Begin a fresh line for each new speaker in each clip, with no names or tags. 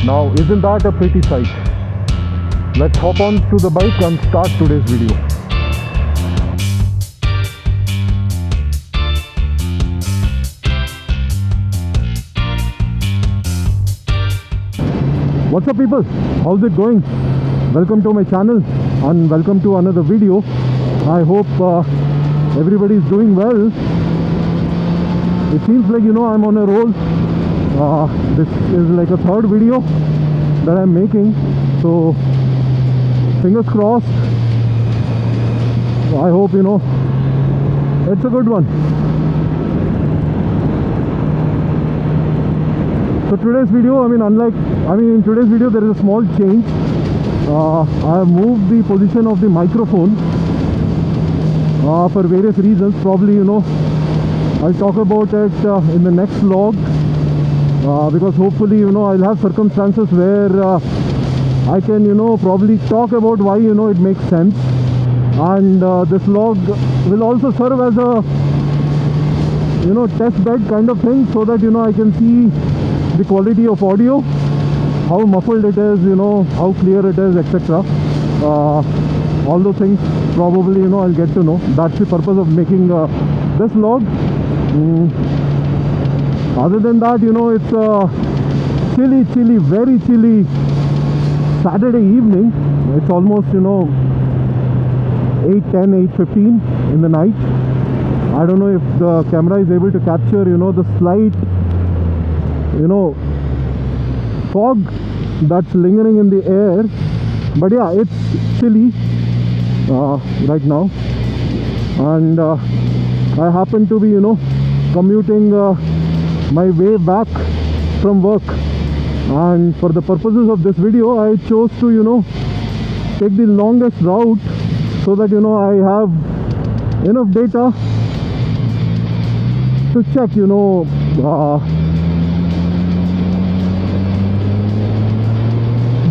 Now, isn't that a pretty sight? Let's hop on to the bike and start today's video. What's up people, how's it going? Welcome to my channel and welcome to another video. I hope everybody is doing well. It seems like I'm on a roll. This is like a third video that I'm making, so fingers crossed. I hope it's a good one. So today's video, in today's video there is a small change. I have moved the position of the microphone for various reasons. Probably I'll talk about it in the next vlog, because hopefully I'll have circumstances where I can probably talk about why it makes sense, and this vlog will also serve as a test bed kind of thing, so that I can see the quality of audio, how muffled it is, how clear it is, etc. All those things probably I'll get to know. That's the purpose of making this vlog. Other than that, it's a chilly, very chilly Saturday evening. It's almost 8:10, 8:15 in the night. I don't know if the camera is able to capture the slight fog that's lingering in the air, but yeah, it's chilly right now. And I happen to be commuting my way back from work, and for the purposes of this video I chose to take the longest route, so that I have enough data to check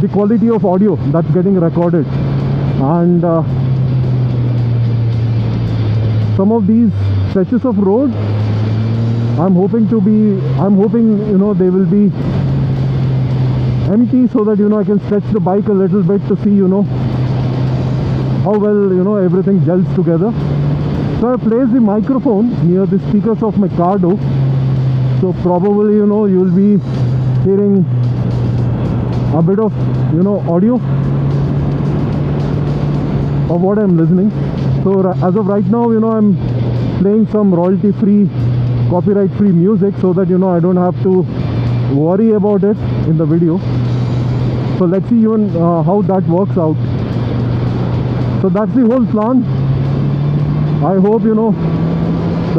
the quality of audio that's getting recorded. And some of these stretches of road, I'm hoping they will be empty, so that I can stretch the bike a little bit to see how well everything gels together. So I placed the microphone near the speakers of my car door, so probably you'll be hearing a bit of audio of what I'm listening. So as of right now I'm playing some royalty free, copyright free music, so that I don't have to worry about it in the video. So let's see how that works out. So that's the whole plan. I hope the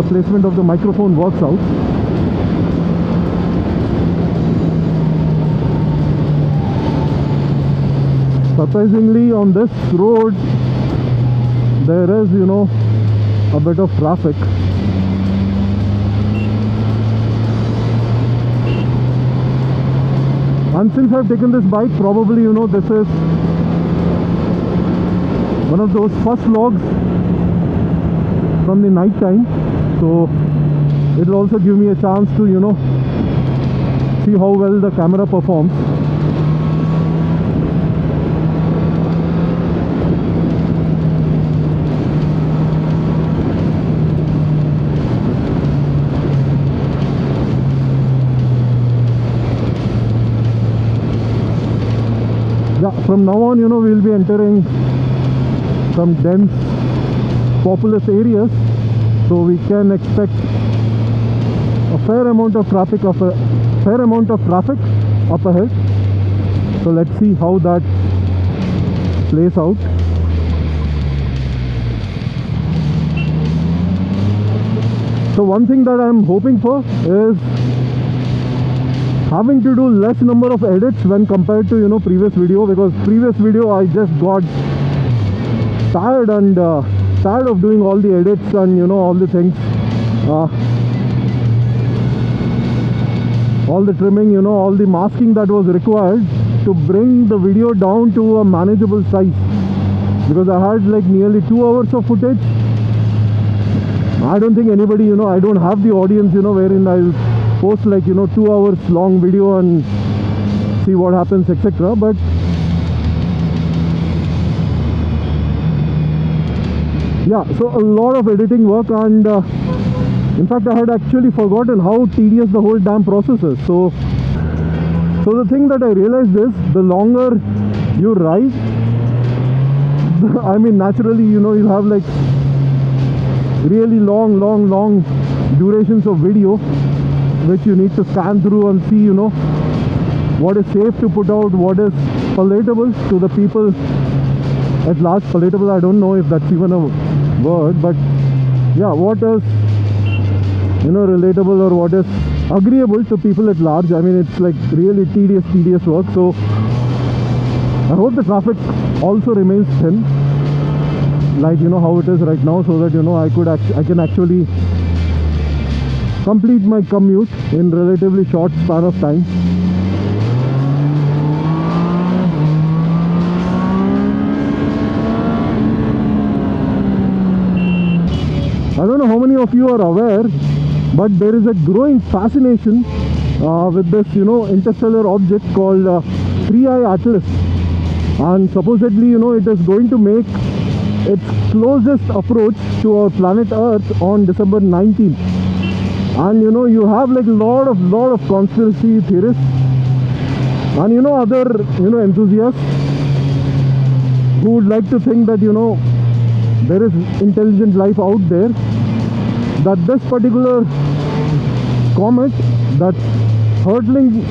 placement of the microphone works out. Surprisingly, on this road there is a bit of traffic. And since I've taken this bike, probably this is one of those first vlogs from the night time, so it will also give me a chance to see how well the camera performs. From now on we'll be entering some dense populous areas, so we can expect a fair amount of traffic up ahead. So let's see how that plays out. So one thing that I'm hoping for is having to do less number of edits when compared to previous video, because previous video I just got tired of doing all the edits and all the things, all the trimming, all the masking that was required to bring the video down to a manageable size, because I had like nearly 2 hours of footage. I don't think anybody, I don't have the audience, wherein I'll post like 2 hours long video and see what happens, etc. But yeah, so a lot of editing work, and in fact I had actually forgotten how tedious the whole damn process is. So the thing that I realized is, the longer you ride, I mean, naturally, you know, you'll have like really long durations of video which you need to scan through and see, you know, what is safe to put out, what is palatable to the people at large. Palatable, I don't know if that's even a word, but yeah, what is, you know, relatable or what is agreeable to people at large. I mean, it's like really tedious work. So I hope the traffic also remains thin, like, you know, how it is right now, so that, you know, I can actually complete my commute in relatively short span of time. I don't know how many of you are aware, but there is a growing fascination with this, you know, interstellar object called 3I Atlas, and supposedly, you know, it is going to make its closest approach to our planet Earth on December 19th. And you know, you have like lot of conspiracy theorists and, you know, other, you know, enthusiasts who would like to think that, you know, there is intelligent life out there, that this particular comet that's hurtling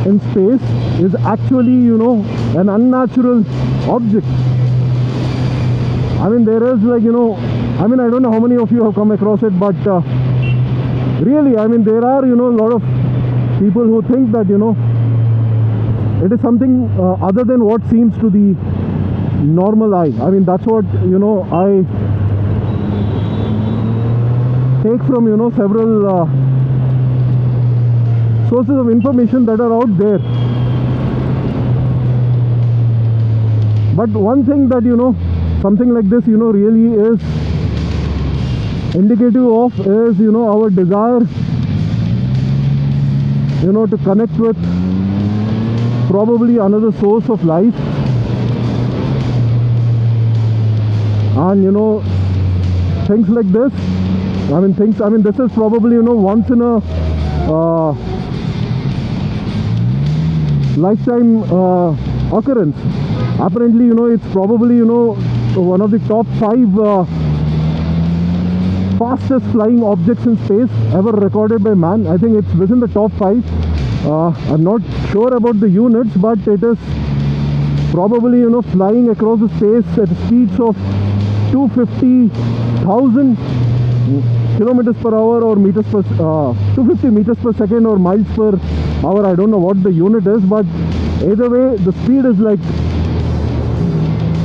in space is actually, you know, an unnatural object. I mean, there is like, you know, I mean, I don't know how many of you have come across it, but really, I mean, there are, you know, a lot of people who think that, you know, it is something other than what seems to the normal eye. I mean, that's what, you know, I take from, you know, several sources of information that are out there. But one thing that, you know, something like this, you know, really is indicative of is, you know, our desire, you know, to connect with probably another source of life. And, you know, things like this, I mean, this is probably, you know, once in a lifetime occurrence. Apparently, you know, it's probably, you know, one of the top 5 fastest flying objects in space ever recorded by man. I think it's within the top 5. I'm not sure about the units, but it is probably, you know, flying across the space at speeds of 250,000 kilometers per hour or meters per 250 meters per second or miles per hour. I don't know what the unit is, but either way, the speed is like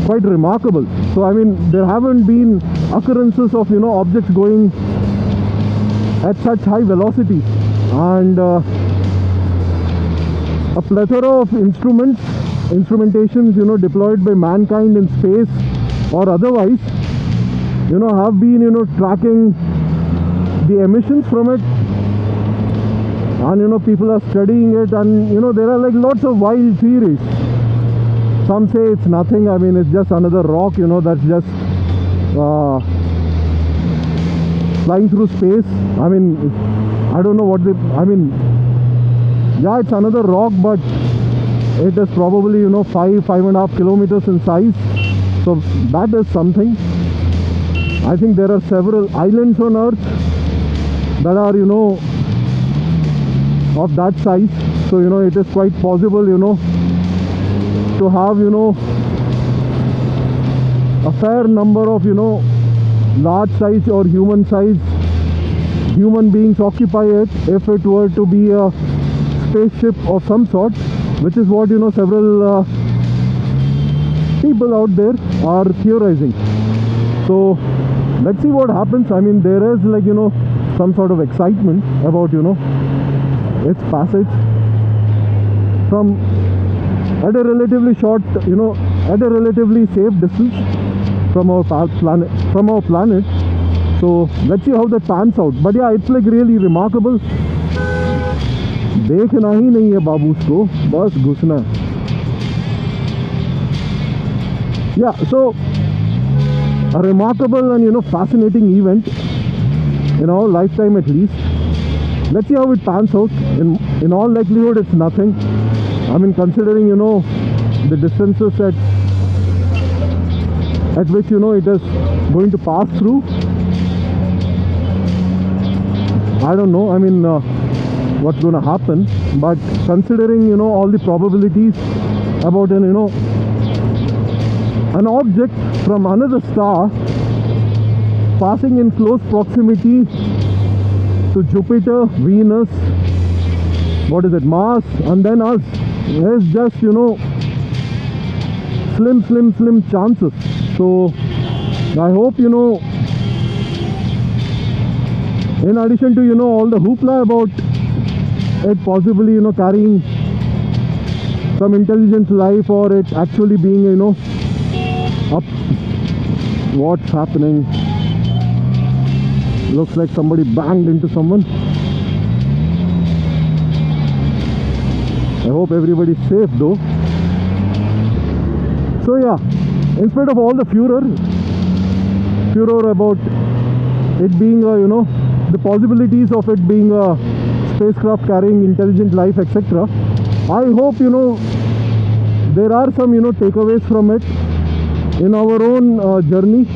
quite remarkable. So I mean, there haven't been occurrences of, you know, objects going at such high velocity, and a plethora of instrumentations, you know, deployed by mankind in space or otherwise, you know, have been, you know, tracking the emissions from it, and, you know, people are studying it, and, you know, there are like lots of wild theories. Some say it's nothing, I mean, it's just another rock, you know, that's just flying through space. I mean, I don't know what I mean, yeah, it's another rock, but it is probably, you know, 5.5 kilometers in size. So that is something. I think there are several islands on Earth that are, you know, of that size. So, you know, it is quite possible, you know, to have, you know, a fair number of, you know, large size or human beings occupy it, if it were to be a spaceship of some sort, which is what, you know, several people out there are theorizing. So let's see what happens. I mean, there is like, you know, some sort of excitement about, you know, its passage from at a relatively short, you know, at a relatively safe distance from our planet. So let's see how that pans out. But yeah, it's like really remarkable. देखना ही नहीं है बाबू उसको, बस घुसना है। Yeah, so a remarkable and fascinating event in our lifetime at least. Let's see how it pans out. In all likelihood, it's nothing. I mean, considering the distances at which it is going to pass through. I don't know. I mean, what's going to happen? But considering all the probabilities about an object from another star passing in close proximity to Jupiter, Venus, what is it, Mars, and then us, there's just slim chances. So I hope in addition to all the hoopla about it possibly carrying some intelligent life, or it actually being up. What's happening? Looks like somebody banged into someone. I hope everybody's safe though. So yeah, in spite of all the furor about it being the possibilities of it being a spacecraft carrying intelligent life, etc., I hope there are some takeaways from it in our own journey,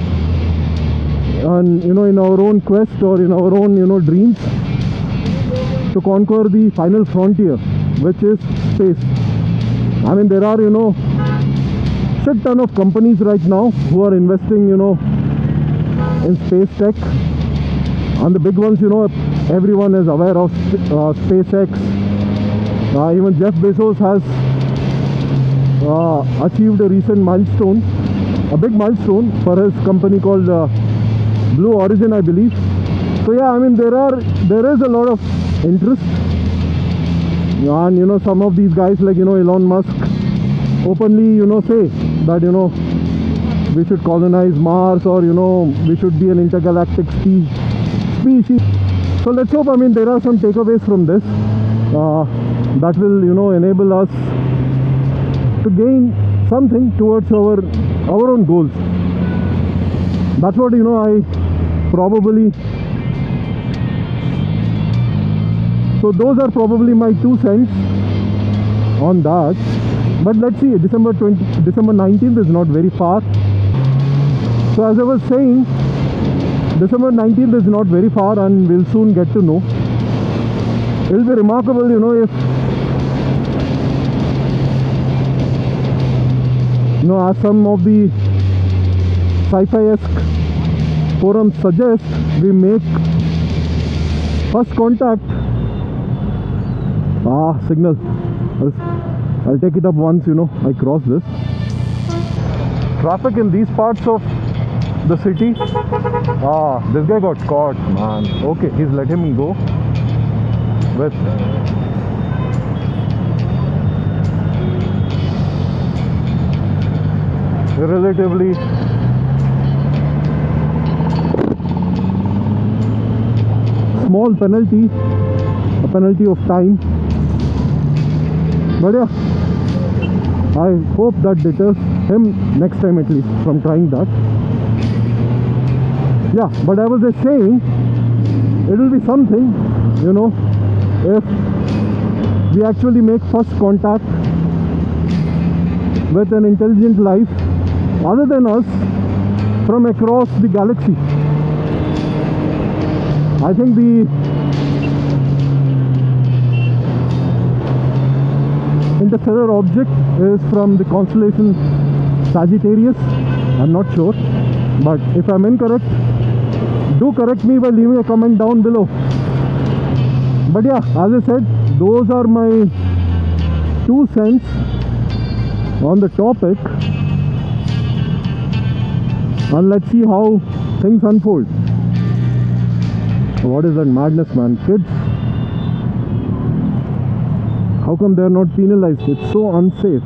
and in our own quest, or in our own dreams to conquer the final frontier, which is space. I mean, there are shit ton of companies right now who are investing in space tech, and the big ones everyone is aware of, SpaceX. Even Jeff Bezos has achieved a recent milestone, a big milestone for his company called Blue Origin, I believe. So yeah, I mean, there is a lot of interest, and some of these guys like Elon Musk openly say that we should colonize Mars, or we should be an intergalactic species. So let's hope, I mean, there are some takeaways from this that will enable us to gain something towards our own goals. That's what I probably, so those are probably my 2 cents on that. But let's see, December 19th is not very far. So as I was saying, December 19th is not very far, and we'll soon get to know. It'll be remarkable if as some of the sci-fi-esque forums suggest, we make first contact. Signal. I'll take it up once I cross this. Traffic in these parts of the city. This guy got caught, man. Okay, he's let him go with a relatively small penalty, a penalty of time. But yeah, I hope that deters him next time at least from trying that. Yeah, but I was just saying, it will be something, if we actually make first contact with an intelligent life other than us from across the galaxy. I think the interstellar object is from the constellation Sagittarius. I'm not sure, but if I'm incorrect, do correct me by leaving a comment down below. But yeah, as I said, those are my 2 cents on the topic, and let's see how things unfold. What is that madness, man? Kids, how come they're not penalized? It's so unsafe.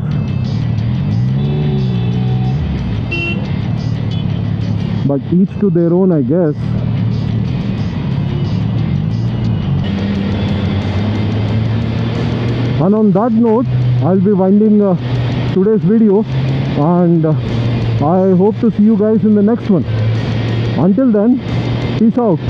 But each to their own, I guess. And on that note, I'll be winding today's video, and I hope to see you guys in the next one. Until then, peace out.